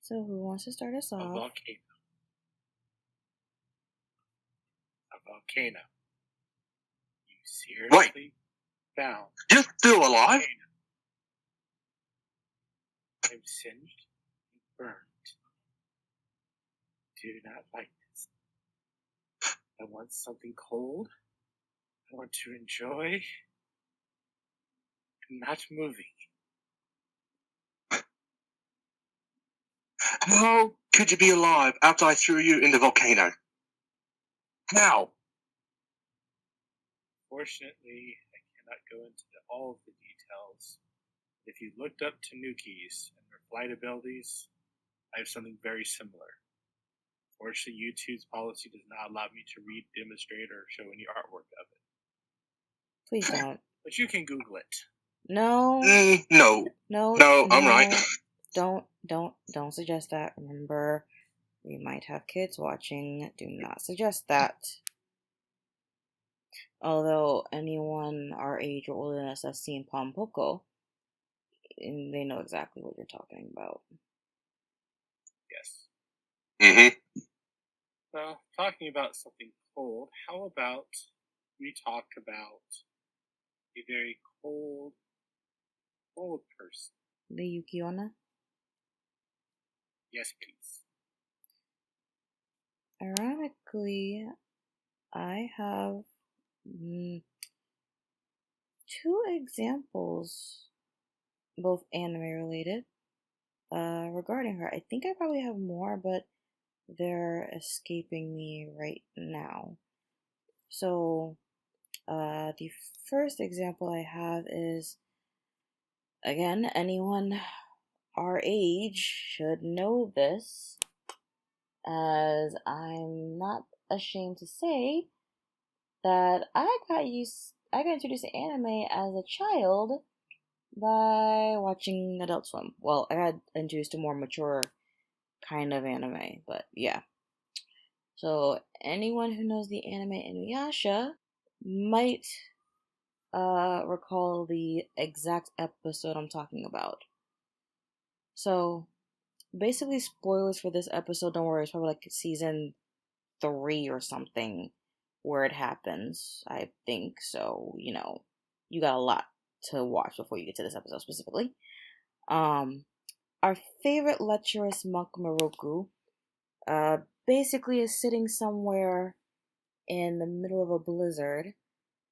So who wants to start us A off? volcano. A volcano. You seriously found You're still alive? I'm singed and burned. Do not like this. I want something cold. I want to enjoy. Not moving. How could you be alive after I threw you in the volcano? How? Fortunately, I cannot go into all of the details. If you looked up Tanukis and their flight abilities, I have something very similar. Fortunately, YouTube's policy does not allow me to read, demonstrate, or show any artwork of it. Please don't. But you can Google it. No. No, I'm right. Don't suggest that. Remember, we might have kids watching. Do not suggest that. Although anyone our age or older than us has seen Pompoko, and they know exactly what you're talking about. Yes. Mm-hmm. Well, talking about something cold, how about we talk about a very cold person? The Yuki-onna? Yes, please. Ironically, I have two examples, both anime related, regarding her. I think I probably have more, but they're escaping me right now. So, the first example I have is, again, anyone our age should know this, as I'm not ashamed to say that I got introduced to anime as a child by watching Adult Swim. Well, I got introduced to more mature kind of anime, but yeah. So anyone who knows the anime Inuyasha might recall the exact episode I'm talking about. So basically, spoilers for this episode. Don't worry, it's probably like season 3 or something where it happens. I think so. You got a lot to watch before you get to this episode specifically. Our favorite lecherous monk Moroku, basically is sitting somewhere in the middle of a blizzard,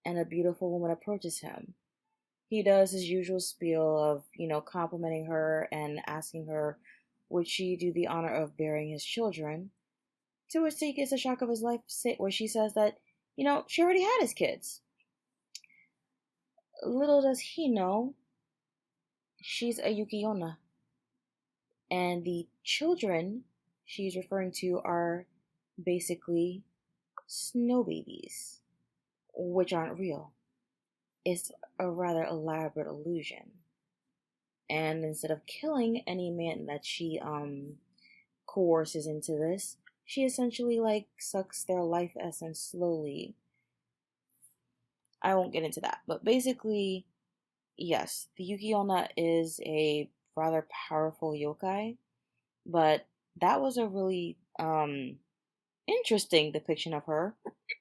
and a beautiful woman approaches him. He does his usual spiel of, complimenting her and asking her would she do the honor of bearing his children, to which he gets a shock of his life where she says that, she already had his kids. Little does he know, she's a Yuki-onna. And the children she's referring to are basically snow babies, which aren't real. It's a rather elaborate illusion. And instead of killing any man that she coerces into this, she essentially sucks their life essence slowly. I won't get into that, but basically, yes, the Yuki-onna is a rather powerful yokai, but that was a really interesting depiction of her,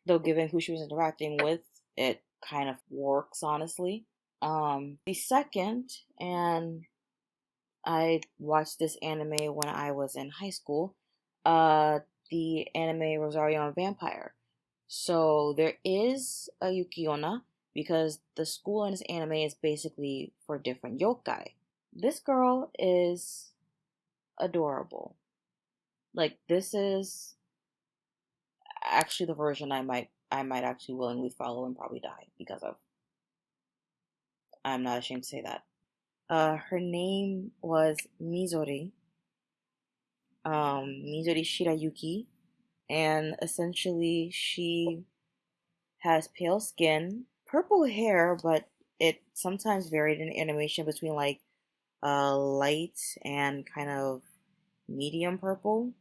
though given who she was interacting with, it kind of works, honestly. The second, and I watched this anime when I was in high school, the anime Rosario and Vampire. So there is a Yuki-onna, because the school in this anime is basically for different yokai. This girl is adorable. This is actually the version I might actually willingly follow and probably die because of. I'm not ashamed to say that. Her name was Mizori. Mizori Shirayuki. And essentially she has pale skin, purple hair, but it sometimes varied in animation between light and kind of medium purple,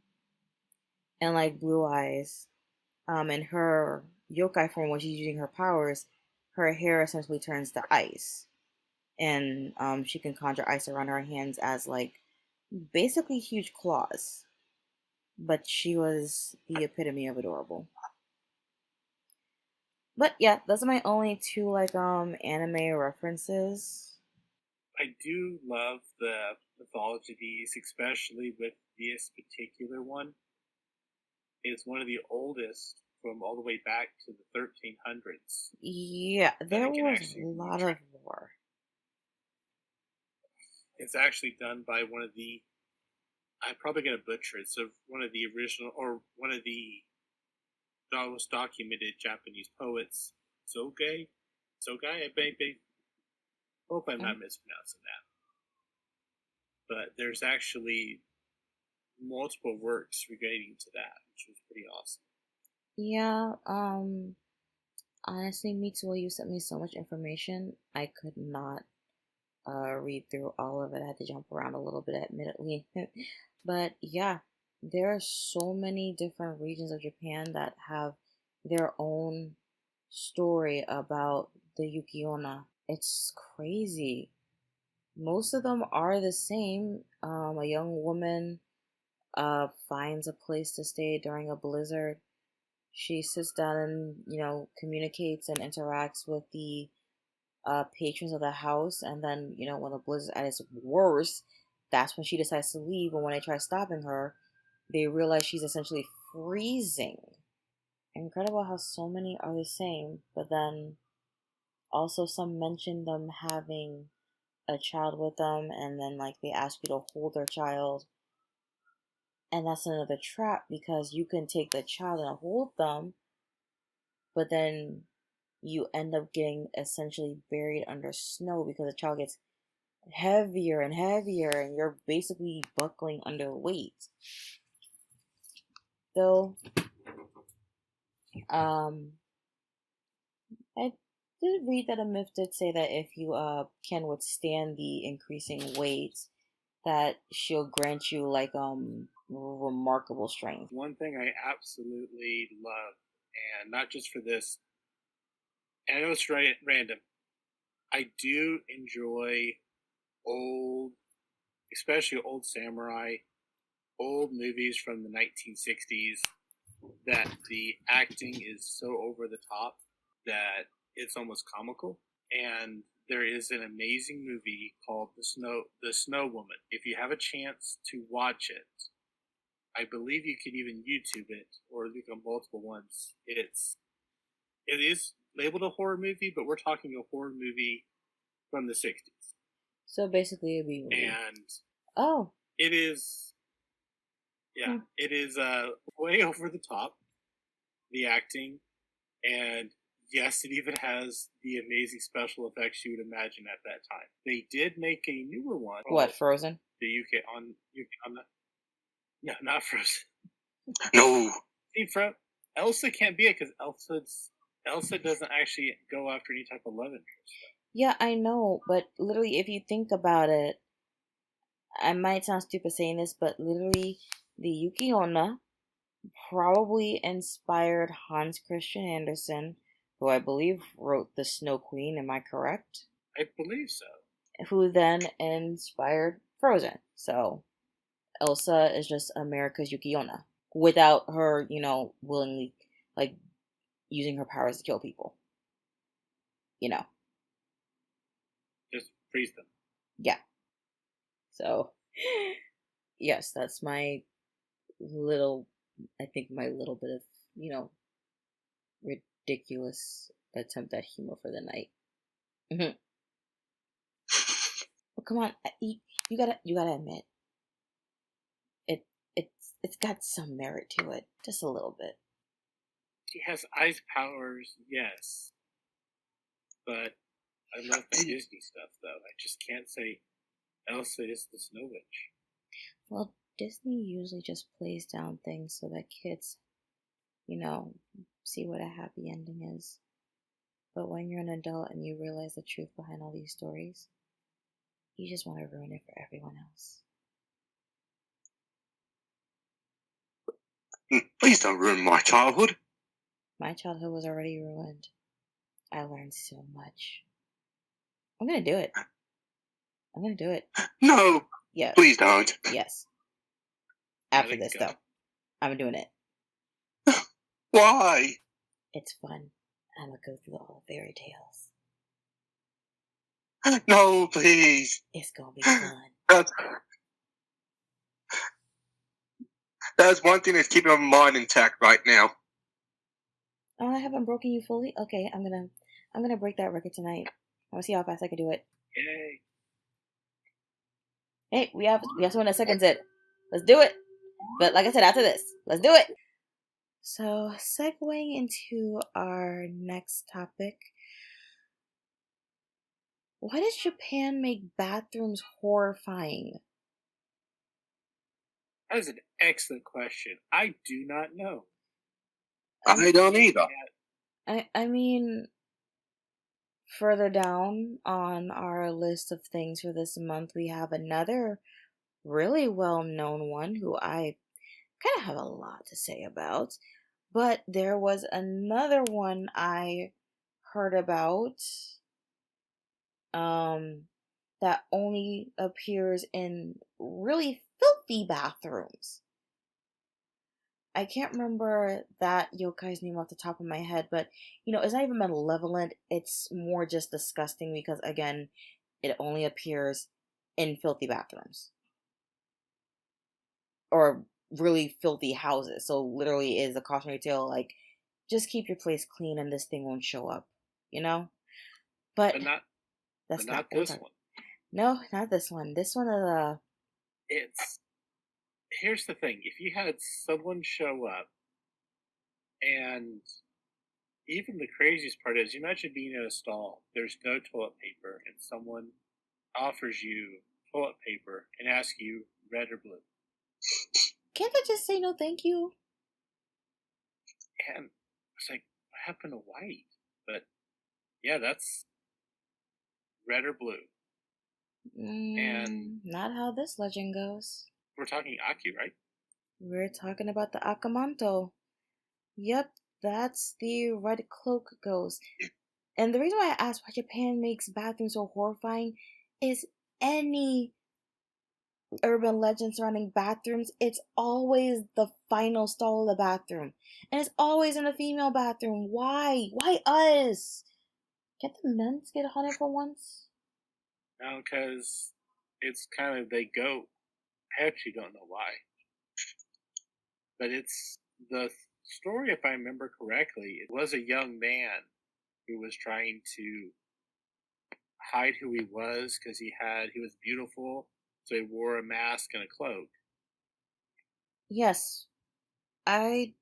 and blue eyes. In her yokai form, when she's using her powers, her hair essentially turns to ice, and she can conjure ice around her hands as basically huge claws, but she was the epitome of adorable. But yeah, those are my only two anime references. I do love the mythologies, especially with this particular one. It's one of the oldest from all the way back to the 1300s Yeah, that there it can was a actually be lot of tracked. lore. It's actually done by one of the, I'm probably going to butcher it, so one of the original, or one of the most documented Japanese poets, Sogai. I hope I'm not mispronouncing that. But there's actually multiple works relating to that, which was pretty awesome. Yeah, honestly, Mitsuo, you sent me so much information, I could not read through all of it. I had to jump around a little bit, admittedly. But yeah, there are so many different regions of Japan that have their own story about the Yukiona. It's crazy. Most of them are the same. A young woman finds a place to stay during a blizzard. She sits down and, communicates and interacts with the patrons of the house, and then, when the blizzard at its worst, that's when she decides to leave. And when they try stopping her, they realize she's essentially freezing. Incredible how so many are the same, but then also some mention them having a child with them, and then they ask you to hold their child, and that's another trap because you can take the child and hold them, but then you end up getting essentially buried under snow because the child gets heavier and heavier, and you're basically buckling under weight. Though, um, I did read that a myth did say that if you can withstand the increasing weight, that she'll grant you remarkable strength. One thing I absolutely love, and not just for this, and I know it's random, I do enjoy old, especially old samurai, old movies from the 1960s that the acting is so over the top that it's almost comical. And there is an amazing movie called The Snow Woman. If you have a chance to watch it, I believe you can even YouTube it or look up multiple ones. It is labeled a horror movie, but we're talking a horror movie from the 60s. So basically, it'd be And oh, it is, yeah, it is way over the top, the acting, and yes, it even has the amazing special effects you would imagine at that time. They did make a newer one. What, Frozen? The UK on that. No, not Frozen. No. See, Elsa can't be it because Elsa doesn't actually go after any type of love interest. Yeah, I know, but literally, if you think about it, I might sound stupid saying this, but literally, the Yuki Onna probably inspired Hans Christian Andersen, who I believe wrote The Snow Queen. Am I correct? I believe so. Who then inspired Frozen. So Elsa is just America's Yuki Onna without her, willingly using her powers to kill people. Just freeze them. Yeah. So yes, that's my little my little bit of, ridiculous attempt at humor for the night. Mm-hmm. But come on, you gotta admit, it's got some merit to it, just a little bit. She has ice powers, yes, but I love the Disney stuff though. I just can't say Elsa is the Snow Witch. Well, Disney usually just plays down things so that kids, see what a happy ending is. But when you're an adult and you realize the truth behind all these stories, you just want to ruin it for everyone else. Please don't ruin my childhood. My childhood was already ruined. I learned so much. I'm gonna do it. I'm gonna do it. No. Yes. Please don't. Yes. Let After it this, go. though. I'm doing it. Why? It's fun. I'm gonna go through all fairy tales. No, please. It's gonna be fun. That's one thing that's keeping my mind intact right now. Oh, I haven't broken you fully? Okay, I'm gonna break that record tonight. I wanna see how fast I can do it. Yay. Hey, we have someone that seconds it. Let's do it. But like I said, after this, let's do it. So, segueing into our next topic. Why does Japan make bathrooms horrifying? That is an excellent question. I do not know. I don't either. I mean, further down on our list of things for this month, we have another really well-known one who I kind of have a lot to say about. But there was another one I heard about that only appears in really filthy bathrooms. I can't remember that yokai's name off the top of my head, but it's not even malevolent. It's more just disgusting because, again, it only appears in filthy bathrooms or really filthy houses. So, literally, is a cautionary tale like, just keep your place clean and this thing won't show up, But that's not this one. No, not this one. This one is Here's the thing: if you had someone show up, and even the craziest part is, imagine being in a stall, there's no toilet paper, and someone offers you toilet paper and asks you red or blue. Can't I just say no thank you? And it's like, what happened to white? But yeah, that's red or blue. And not how this legend goes. We're talking Aki, right? We're talking about the Akamanto. Yep, that's the red cloak ghost. And the reason why I asked why Japan makes bathrooms so horrifying is any urban legend surrounding bathrooms, it's always the final stall of the bathroom. And it's always in a female bathroom. Why? Why us? Can't the men's get haunted for once? No, because it's kind of, they go, I actually don't know why. But it's the story, if I remember correctly, it was a young man who was trying to hide who he was because he was beautiful, so he wore a mask and a cloak. Yes. I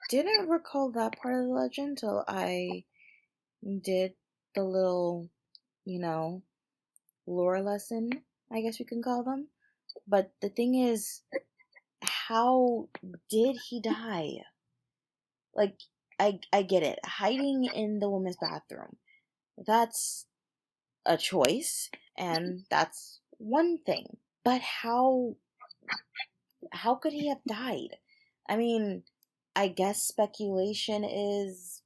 didn't recall that part of the legend until I did the little, lore lesson, I guess we can call them. But the thing is, how did he die? Like, I get it. Hiding in the woman's bathroom, that's a choice, and that's one thing. But how could he have died? I mean, I guess speculation is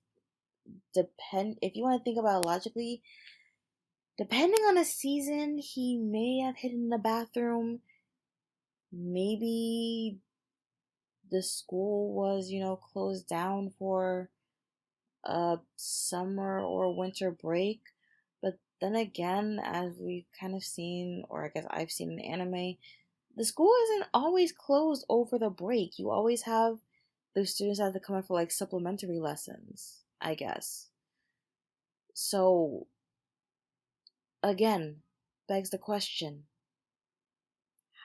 if you want to think about it logically, depending on the season, he may have hidden in the bathroom. Maybe the school was, closed down for a summer or winter break. But then again, as we've kind of seen, or I guess I've seen in anime, the school isn't always closed over the break. You always have the students have to come in for like supplementary lessons, I guess. So, again, begs the question,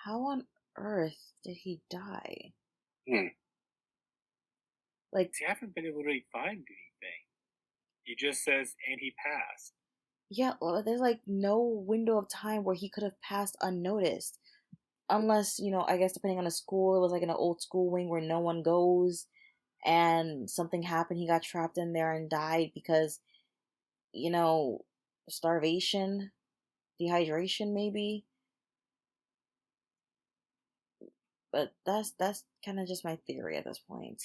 how on earth did he die? Like, I haven't been able to really find anything. He just says, and he passed. Yeah, well, there's like no window of time where he could have passed unnoticed. Unless, I guess depending on the school, it was like in an old school wing where no one goes and something happened, he got trapped in there and died because, starvation, dehydration maybe. But that's kind of just my theory at this point.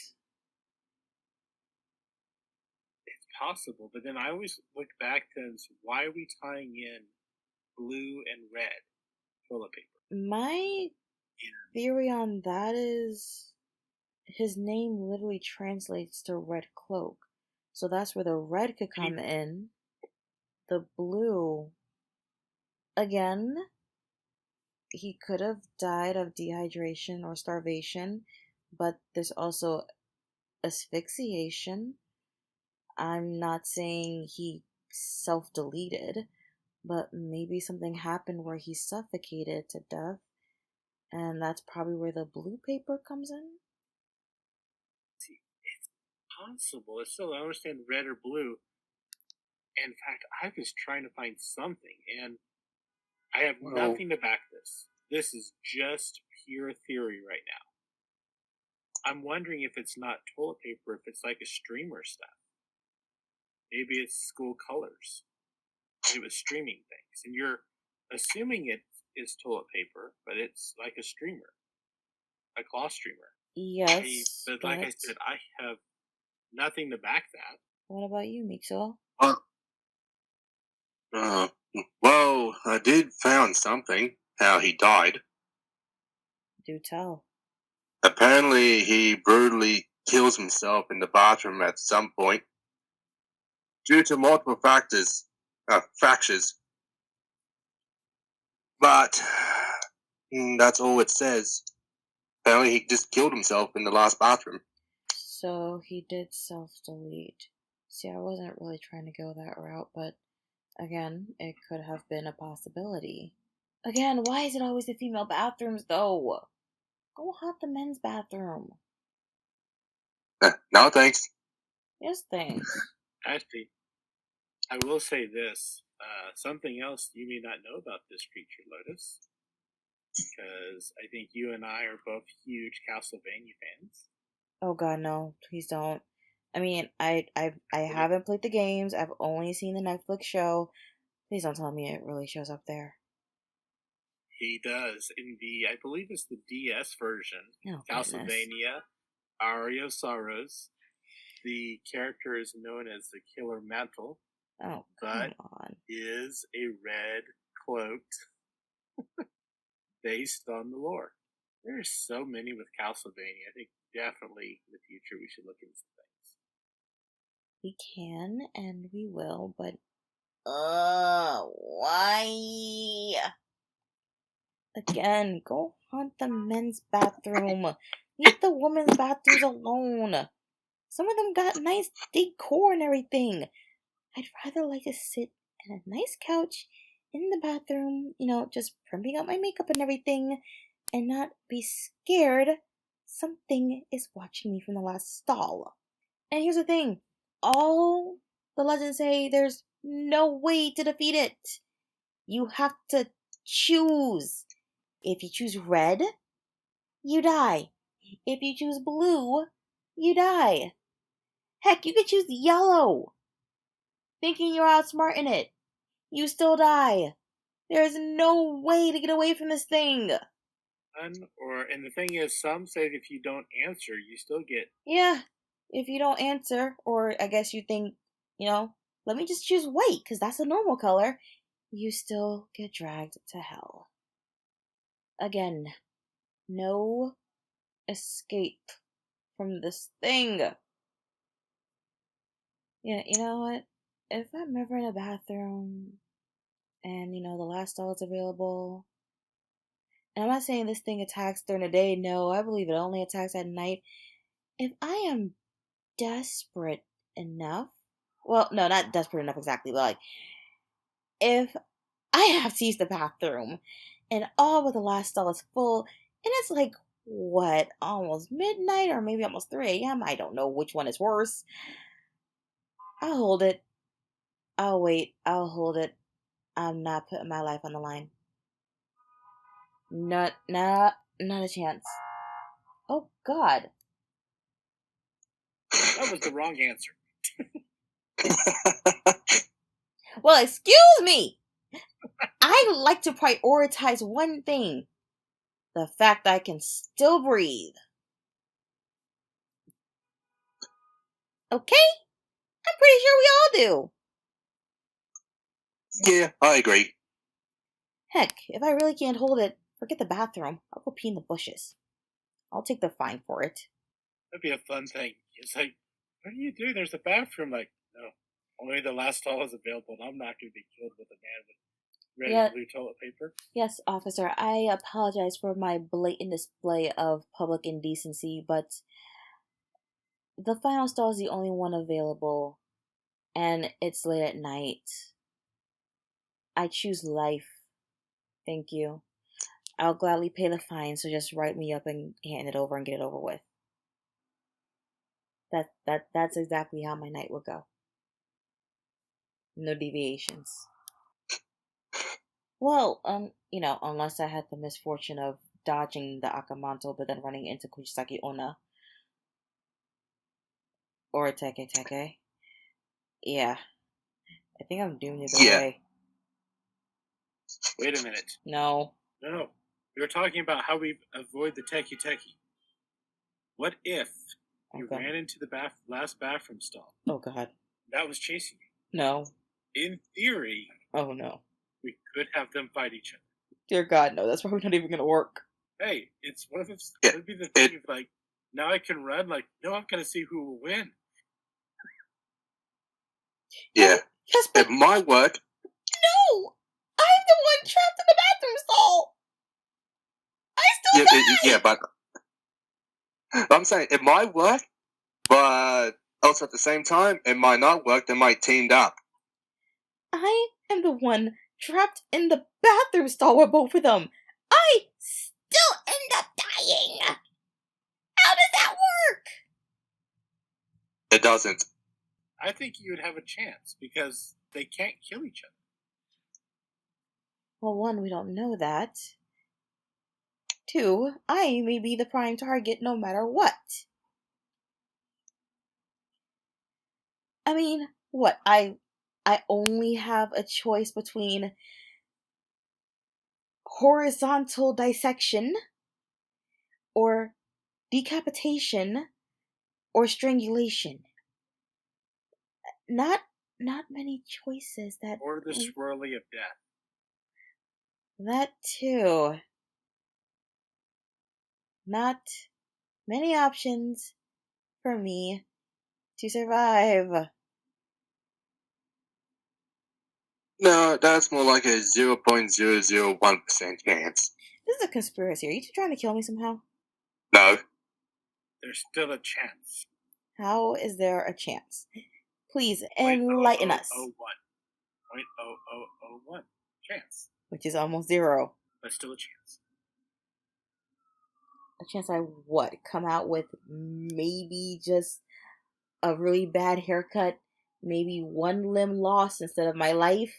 It's possible, but then I always look back to why are we tying in blue and red toilet paper? My theory on that is his name literally translates to red cloak. So that's where the red could come in. The blue, again, he could have died of dehydration or starvation, but there's also asphyxiation. I'm not saying he self deleted, but maybe something happened where he suffocated to death, and that's probably where the blue paper comes in. See, it's possible. It's still, I don't understand red or blue. In fact, I was trying to find something, and I have nothing to back this. This is just pure theory right now. I'm wondering if it's not toilet paper, if it's like a streamer stuff. Maybe it's school colors. It was streaming things, and you're assuming it is toilet paper, but it's like a streamer, a cloth streamer. Yes, but like I said, I have nothing to back that. What about you, Mitsuo? Well, I did found something, how he died. Do tell. Apparently, he brutally kills himself in the bathroom at some point due to multiple fractures. But that's all it says. Apparently, he just killed himself in the last bathroom. So he did self-delete. See, I wasn't really trying to go that route, but again, it could have been a possibility. Again, why is it always the female bathrooms, though? Go haunt the men's bathroom. No, thanks. Yes, thanks. Actually, I will say this. Something else you may not know about this creature, Lotus, because I think you and I are both huge Castlevania fans. Oh god, no. Please don't. I mean, I haven't played the games. I've only seen the Netflix show. Please don't tell me it really shows up there. He does. In the, I believe it's the DS version, Castlevania, Aria of Sorrows. The character is known as the Killer Mantle. Oh, but is a red cloaked based on the lore. There's so many with Castlevania. I think definitely in the future we should look into some things. We can and we will, but why? Again, go haunt the men's bathroom. Leave the women's bathrooms alone. Some of them got nice decor and everything. I'd rather like to sit on a nice couch in the bathroom, just primping up my makeup and everything, and not be scared something is watching me from the last stall. And here's the thing. All the legends say there's no way to defeat it. You have to choose. If you choose red, you die. If you choose blue, you die. Heck, you could choose yellow. Thinking you're outsmarting it. You still die. There's no way to get away from this thing. And the thing is, some say if you don't answer, you still get... Yeah, if you don't answer, or I guess you think, let me just choose white, because that's a normal color, you still get dragged to hell. Again, no escape from this thing. Yeah, you know what? If I'm ever in a bathroom and, the last stall is available, and I'm not saying this thing attacks during the day, no, I believe it only attacks at night. If I am desperate enough, well, no, not desperate enough exactly, but like, if I have to use the bathroom and all but the last stall is full, and it's like, what, almost midnight or maybe almost 3 a.m., I don't know which one is worse. I'll hold it. I'll wait. I'll hold it. I'm not putting my life on the line. Not a chance. Oh, God. That was the wrong answer. Well, excuse me. I like to prioritize one thing. The fact I can still breathe. Okay? I'm pretty sure we all do. Yeah, I agree. Heck, if I really can't hold it, Forget the bathroom. I'll go pee in the bushes. I'll take the fine for it. That'd be a fun thing. It's like, what do you do? There's a bathroom. Like, no, only the last stall is available, and I'm not going to be killed with a man with red and blue toilet paper. Yes, officer, I apologize for my blatant display of public indecency, but the final stall is the only one available, and it's late at night. I choose life. Thank you. I'll gladly pay the fine, so just write me up and hand it over and get it over with. That's exactly how my night will go. No deviations. Well, unless I had the misfortune of dodging the Akamanto but then running into Kuchisaki Onna or Teke Teke. Yeah. I think I'm doomed either way. Wait a minute. No. No. We were talking about how we avoid the Teki Teki. What if you ran into the last bathroom stall? Oh, God. That was chasing you. No. In theory. Oh, no. We could have them fight each other. Dear God, no. That's probably not even going to work. Hey, it's one of those. It would be the thing of like, now I can run. Like, no, I'm going to see who will win. Yeah. Yes, but... It might work. No! I'm the one trapped in the bathroom stall! I still died! Yeah, but I'm saying it might work, but also at the same time, it might not work. They might teamed up. I am the one trapped in the bathroom stall with both of them. I still end up dying. How does that work? It doesn't. I think you would have a chance because they can't kill each other. Well, one, we don't know that. Two, I may be the prime target no matter what. I mean, what? I only have a choice between horizontal dissection or decapitation or strangulation. Not many choices that... Or the swirly of death. That too. Not many options for me to survive. No, that's more like a 0.001% chance. This is a conspiracy. Are you two trying to kill me somehow? No. There's still a chance. How is there a chance? Please enlighten us. 0.0001 chance. Which is almost zero. But still a chance. A chance I what? Come out with maybe just a really bad haircut, maybe one limb lost instead of my life?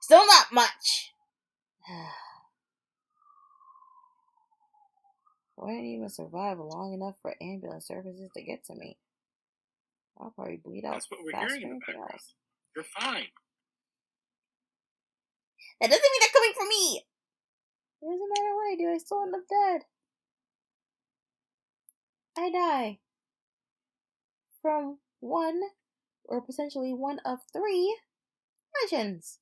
Still not much! I didn't even survive long enough for ambulance services to get to me. I'll probably bleed out. That's what we're hearing in the background. You're fine. That doesn't mean they're coming for me! It doesn't matter what I do, I still end up dead. I die from one, or potentially one of 3 legends.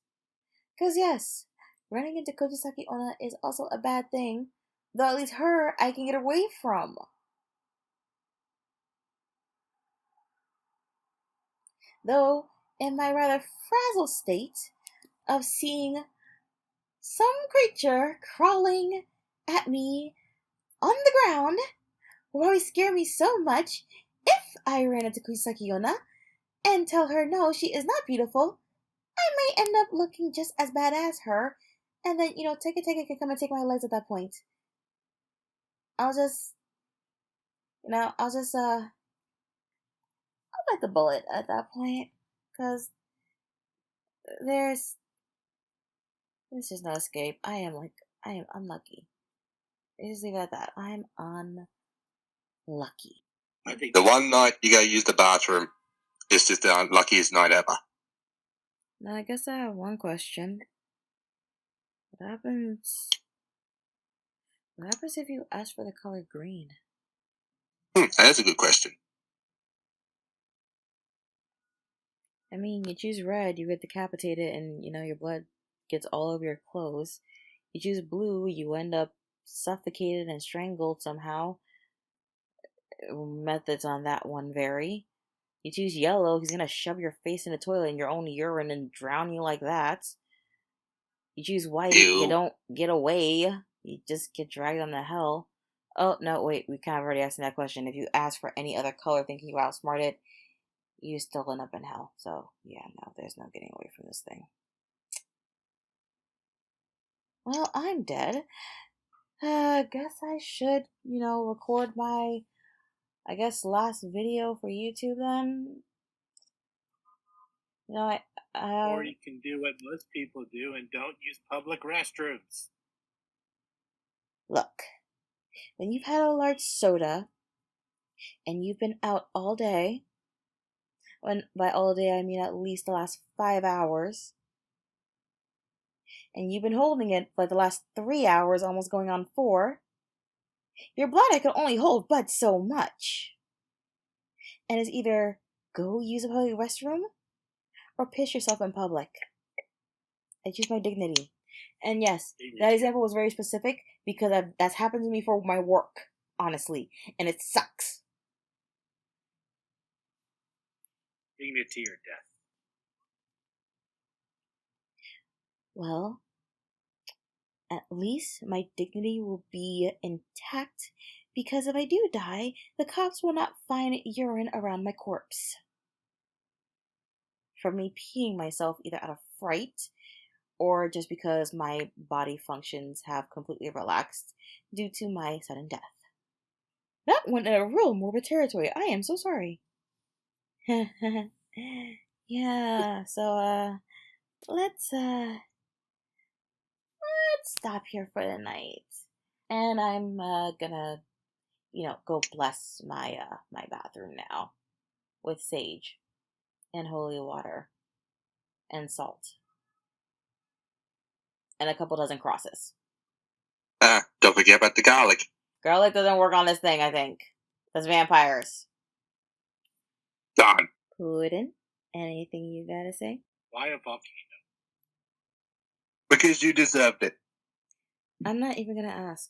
Because yes, running into Kuchisaki Onna is also a bad thing, though at least her I can get away from. Though, in my rather frazzled state of seeing some creature crawling at me on the ground will probably scare me so much if I ran into Kuchisaki Onna and tell her no, she is not beautiful. I may end up looking just as bad as her, and then, Teke can come and take my legs at that point. I'll bite the bullet at that point, because there's just no escape. I'm unlucky. Just leave it at that. I'm unlucky. I think the one night you go use the bathroom is just the unluckiest night ever. Now, I guess I have one question. What happens if you ask for the color green? That's a good question. I mean, you choose red, you get decapitated, and, your blood gets all over your clothes. You choose blue, you end up suffocated and strangled somehow. Methods on that one vary. You choose yellow, he's gonna shove your face in the toilet in your own urine and drown you like that. You choose white, you Ew. don't get away. You just get dragged on to hell. Oh, no, wait, we kind of already asked that question. If you ask for any other color thinking you outsmarted, you still end up in hell. So, yeah, no, there's no getting away from this thing. Well, I'm dead. Guess I should, record my, last video for YouTube then. Or you can do what most people do and don't use public restrooms. Look, when you've had a large soda and you've been out all day, when by all day I mean at least the last 5 hours, and you've been holding it for the last 3 hours, almost going on 4, your bladder can only hold but so much. And it's either go use a public restroom or piss yourself in public. I choose my dignity. And yes, that example was very specific because that's happened to me for my work, honestly, and it sucks. Dignity or death? Well, at least my dignity will be intact because if I do die, the cops will not find urine around my corpse. From me peeing myself either out of fright or just because my body functions have completely relaxed due to my sudden death. That went in a real morbid territory. I am so sorry. Yeah, so let's stop here for the night. And I'm gonna, go bless my bathroom now with sage and holy water and salt and a couple dozen crosses. Don't forget about the garlic. Garlic doesn't work on this thing, I think. That's vampires. Done. Purin, anything you gotta say? Why a volcano? Because you deserved it. I'm not even gonna ask.